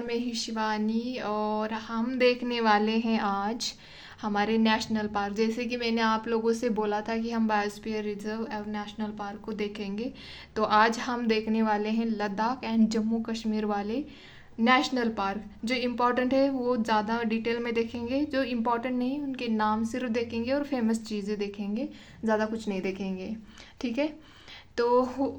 मैं ही शिवानी और हम देखने वाले हैं आज हमारे नेशनल पार्क। जैसे कि मैंने आप लोगों से बोला था कि हम बायोस्फीयर रिजर्व और नेशनल पार्क को देखेंगे, तो आज हम देखने वाले हैं लद्दाख एंड जम्मू कश्मीर वाले नेशनल पार्क। जो इम्पोर्टेंट है वो ज़्यादा डिटेल में देखेंगे, जो इम्पोर्टेंट नहीं उनके नाम सिर्फ देखेंगे और फेमस चीज़ें देखेंगे, ज़्यादा कुछ नहीं देखेंगे। ठीक है, तो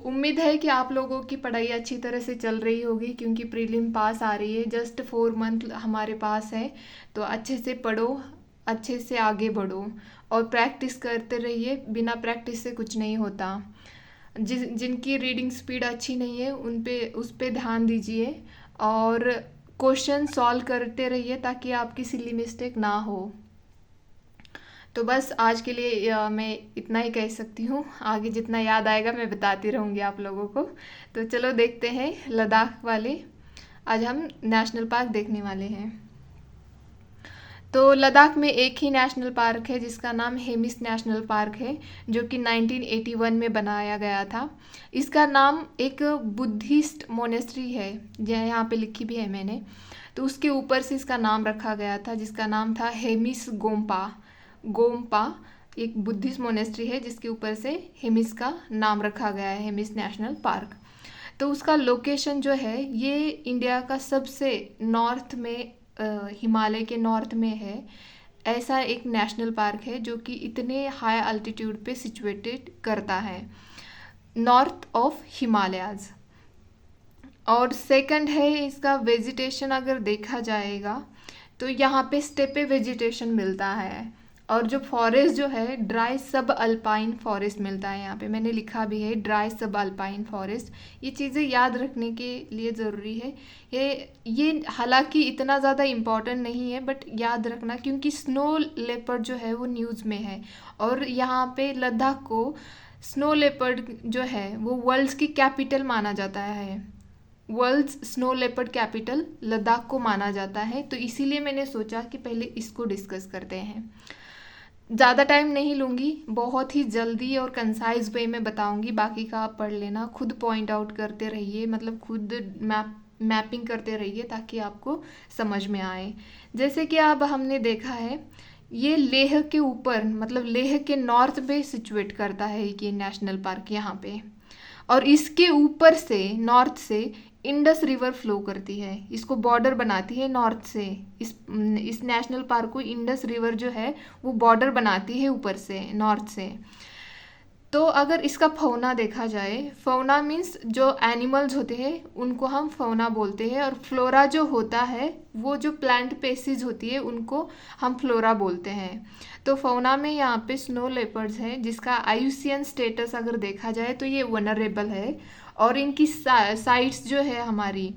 उम्मीद है कि आप लोगों की पढ़ाई अच्छी तरह से चल रही होगी, क्योंकि प्रीलिम पास आ रही है, जस्ट 4 मंथ हमारे पास है। तो अच्छे से पढ़ो, अच्छे से आगे बढ़ो और प्रैक्टिस करते रहिए। बिना प्रैक्टिस से कुछ नहीं होता। जिनकी रीडिंग स्पीड अच्छी नहीं है उस पे ध्यान दीजिए और क्वेश्चन सॉल्व करते रहिए ताकि आपकी सिली मिस्टेक ना हो। तो बस आज के लिए मैं इतना ही कह सकती हूँ। आगे जितना याद आएगा मैं बताती रहूँगी आप लोगों को। तो चलो देखते हैं लद्दाख वाले। आज हम नेशनल पार्क देखने वाले हैं। तो लद्दाख में एक ही नेशनल पार्क है जिसका नाम हेमिस नेशनल पार्क है, जो कि 1981 में बनाया गया था। इसका नाम एक बुद्धिस्ट मोनेस्ट्री है, यहाँ पे लिखी भी है मैंने, तो उसके ऊपर से इसका नाम रखा गया था, जिसका नाम था हेमिस गोम्पा। एक बुद्धिस्ट मोनेस्ट्री है जिसके ऊपर से हेमिस का नाम रखा गया है, हेमिस नेशनल पार्क। तो उसका लोकेशन जो है ये इंडिया का सबसे नॉर्थ में, हिमालय के नॉर्थ में है। ऐसा एक नेशनल पार्क है जो कि इतने हाई अल्टीट्यूड पे सिचुएटेड करता है, नॉर्थ ऑफ हिमालयाज। और सेकंड है इसका वेजिटेशन। अगर देखा जाएगा तो यहाँ पे स्टेपे वेजिटेशन मिलता है, और जो फॉरेस्ट जो है ड्राई सब अल्पाइन फॉरेस्ट मिलता है। यहाँ पे मैंने लिखा भी है ड्राई सब अल्पाइन फॉरेस्ट। ये चीज़ें याद रखने के लिए ज़रूरी है। ये हालांकि इतना ज़्यादा इम्पॉर्टेंट नहीं है, बट याद रखना, क्योंकि स्नो लेपर्ड जो है वो न्यूज़ में है। और यहाँ पे लद्दाख को स्नो लेपर्ड जो है वो वर्ल्ड्स की कैपिटल माना जाता है। World's snow leopard capital Ladakh को माना जाता है। तो इसीलिए मैंने सोचा कि पहले इसको डिस्कस करते हैं। ज़्यादा टाइम नहीं लूँगी, बहुत ही जल्दी और कंसाइज वे में बताऊँगी। बाकी का आप पढ़ लेना, खुद पॉइंट आउट करते रहिए, मतलब खुद मैपिंग करते रहिए ताकि आपको समझ में आए। जैसे कि अब हमने देखा है ये लेह के ऊपर, मतलब लेह के नॉर्थ पे सिचुएट करता है ये नेशनल पार्क यहाँ पे। और इसके ऊपर से नॉर्थ से इंडस रिवर फ्लो करती है, इसको बॉर्डर बनाती है नॉर्थ से। इस नेशनल पार्क को इंडस रिवर जो है वो बॉर्डर बनाती है ऊपर से, नॉर्थ से। तो अगर इसका फौना देखा जाए, फौना मीन्स जो एनिमल्स होते हैं उनको हम फौना बोलते हैं, और फ्लोरा जो होता है वो जो प्लांट पेसीज होती है उनको हम फ्लोरा बोलते हैं। तो फौना में यहाँ पे स्नो लेपर्ड्स हैं जिसका IUCN स्टेटस अगर देखा जाए तो ये वनरेबल है। और इनकी साइट्स जो है हमारी,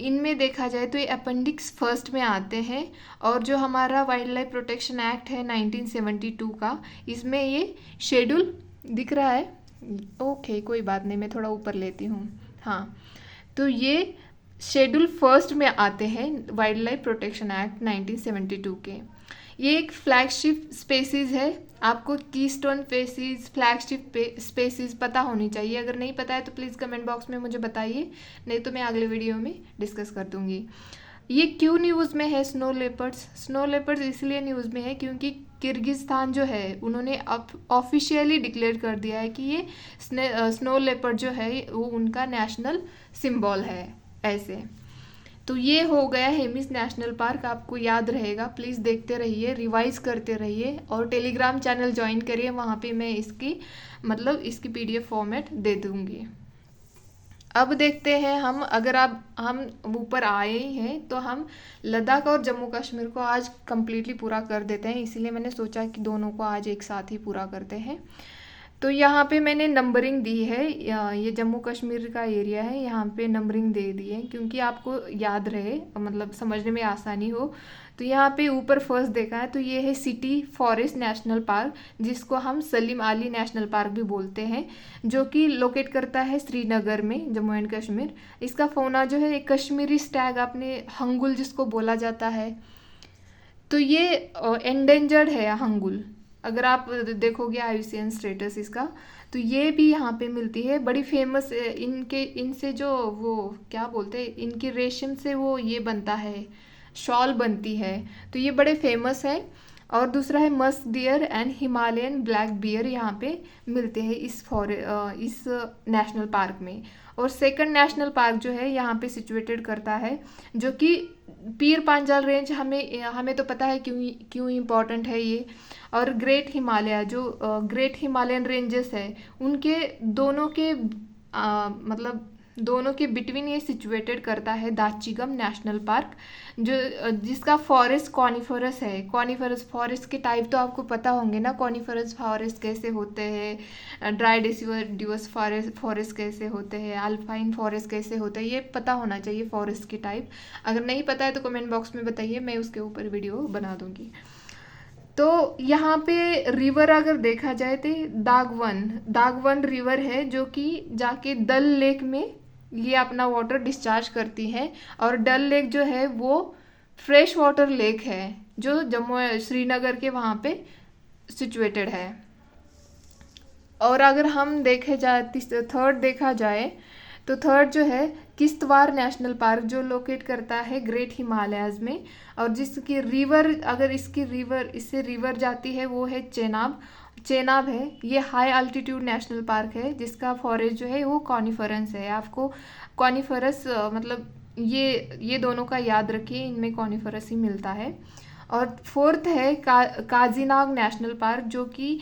इनमें देखा जाए तो ये अपेंडिक्स फर्स्ट में आते हैं। और जो हमारा वाइल्ड लाइफ प्रोटेक्शन एक्ट है 1972 का, इसमें ये शेड्यूल दिख रहा है। ओके, कोई बात नहीं, मैं थोड़ा ऊपर लेती हूँ। हाँ, तो ये शेड्यूल फर्स्ट में आते हैं वाइल्ड लाइफ प्रोटेक्शन एक्ट 1972 के। ये एक फ्लैगशिप स्पेसीज है। आपको कीस्टोन स्पेसीज, फ्लैगशिप स्पेसीज पता होनी चाहिए। अगर नहीं पता है तो प्लीज़ कमेंट बॉक्स में मुझे बताइए, नहीं तो मैं अगले वीडियो में डिस्कस कर दूँगी। ये क्यों न्यूज़ में है स्नो लेपर्ड्स इसलिए न्यूज़ में है क्योंकि किर्गिस्तान जो है उन्होंने अब ऑफिशियली डिक्लेयर कर दिया है कि ये स्नो लेपर्ड जो है वो उनका नेशनल सिंबल है ऐसे। तो ये हो गया हेमिस नेशनल पार्क। आपको याद रहेगा, प्लीज़ देखते रहिए, रिवाइज करते रहिए और टेलीग्राम चैनल ज्वाइन करिए, वहाँ पे मैं इसकी PDF फॉर्मेट दे दूँगी। अब देखते हैं हम, अगर हम ऊपर आए हैं तो हम लद्दाख और जम्मू कश्मीर को आज कम्प्लीटली पूरा कर देते हैं, इसीलिए मैंने सोचा कि दोनों को आज एक साथ ही पूरा करते हैं। तो यहाँ पे मैंने नंबरिंग दी है, ये जम्मू कश्मीर का एरिया है, यहाँ पे नंबरिंग दे दी है क्योंकि आपको याद रहे, मतलब समझने में आसानी हो। तो यहाँ पे ऊपर फर्स्ट देखा है तो ये है सिटी फॉरेस्ट नेशनल पार्क, जिसको हम सलीम अली नेशनल पार्क भी बोलते हैं, जो कि लोकेट करता है श्रीनगर में, जम्मू एंड कश्मीर। इसका फौना जो है एक कश्मीरी स्टैग, आपने हंगुल जिसको बोला जाता है, तो ये एंडेंजर्ड है हंगुल। अगर आप देखोगे IUCN स्टेटस इसका, तो ये भी यहाँ पे मिलती है, बड़ी फेमस। इनके इनसे जो वो क्या बोलते हैं, इनके रेशम से वो ये बनता है, शॉल बनती है, तो ये बड़े फेमस है। और दूसरा है musk deer and Himalayan black bear, यहाँ पे मिलते हैं इस नेशनल पार्क में। और सेकंड नेशनल पार्क जो है यहाँ पे सिचुएटेड करता है, जो कि पीर पांजाल रेंज, हमें हमें तो पता है क्यों क्यों इम्पोर्टेंट है ये। और ग्रेट हिमालय, जो ग्रेट हिमालयन रेंजेस है, उनके दोनों के मतलब दोनों के बिटवीन ये सिचुएटेड करता है दाचिगम नेशनल पार्क, जो जिसका फॉरेस्ट कॉनिफरस है। कॉनिफरस फॉरेस्ट के टाइप तो आपको पता होंगे ना, कॉनिफरस फॉरेस्ट कैसे होते हैं, ड्राई डिसिडुअस फॉरेस्ट कैसे होते हैं, अल्पाइन फॉरेस्ट कैसे होते हैं, ये पता होना चाहिए फॉरेस्ट की टाइप। अगर नहीं पता है तो कमेंट बॉक्स में बताइए, मैं उसके ऊपर वीडियो बना दूंगी। तो यहाँ पे रिवर अगर देखा जाए तो दागवन रिवर है, जो कि जाके डल लेक में ये अपना वाटर डिस्चार्ज करती है। और डल लेक जो है वो फ्रेश वाटर लेक है, जो जम्मू श्रीनगर के वहाँ पे सिचुएटेड है। और अगर हम देखे जाए थर्ड देखा जाए, तो थर्ड जो है किश्तवाड़ नेशनल पार्क, जो लोकेट करता है ग्रेट हिमालयाज में। और जिसकी रिवर, अगर इससे रिवर जाती है, वो है चेनाब है। ये हाई अल्टीट्यूड नेशनल पार्क है, जिसका फॉरेस्ट जो है वो कॉनिफरस है। आपको कॉनिफरस मतलब ये दोनों का याद रखिए, इनमें कॉनिफरस ही मिलता है। और फोर्थ है काजीनाग नेशनल पार्क, जो कि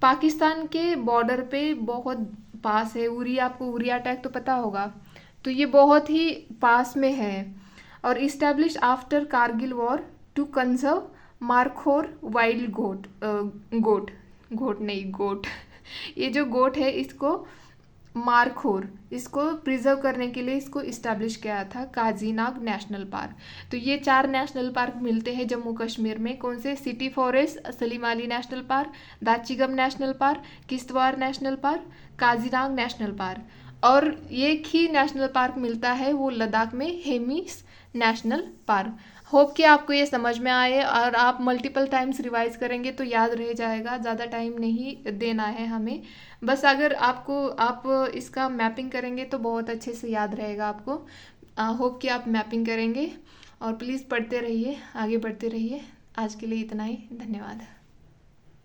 पाकिस्तान के बॉर्डर पे बहुत पास है। आपको उरी अटैक तो पता होगा, तो ये बहुत ही पास में है। और establish after Kargil war to conserve markhor wild goat ये जो गोट है, इसको मारखोर, इसको प्रिजर्व करने के लिए इसको इस्टेब्लिश किया था काजीनाग नेशनल पार्क। तो ये 4 नेशनल पार्क मिलते हैं जम्मू कश्मीर में। कौन से? City forest, Salim Ali national park, Dachigam national park, Kishtwar national park, Kazinag national park. और एक ही नेशनल पार्क मिलता है, वो लद्दाख में हेमिस नेशनल पार्क। होप कि आपको ये समझ में आए, और आप मल्टीपल टाइम्स रिवाइज करेंगे तो याद रह जाएगा। ज़्यादा टाइम नहीं देना है हमें, बस अगर आप इसका मैपिंग करेंगे तो बहुत अच्छे से याद रहेगा आपको। होप कि आप मैपिंग करेंगे, और प्लीज़ पढ़ते रहिए, आगे बढ़ते रहिए। आज के लिए इतना ही, धन्यवाद।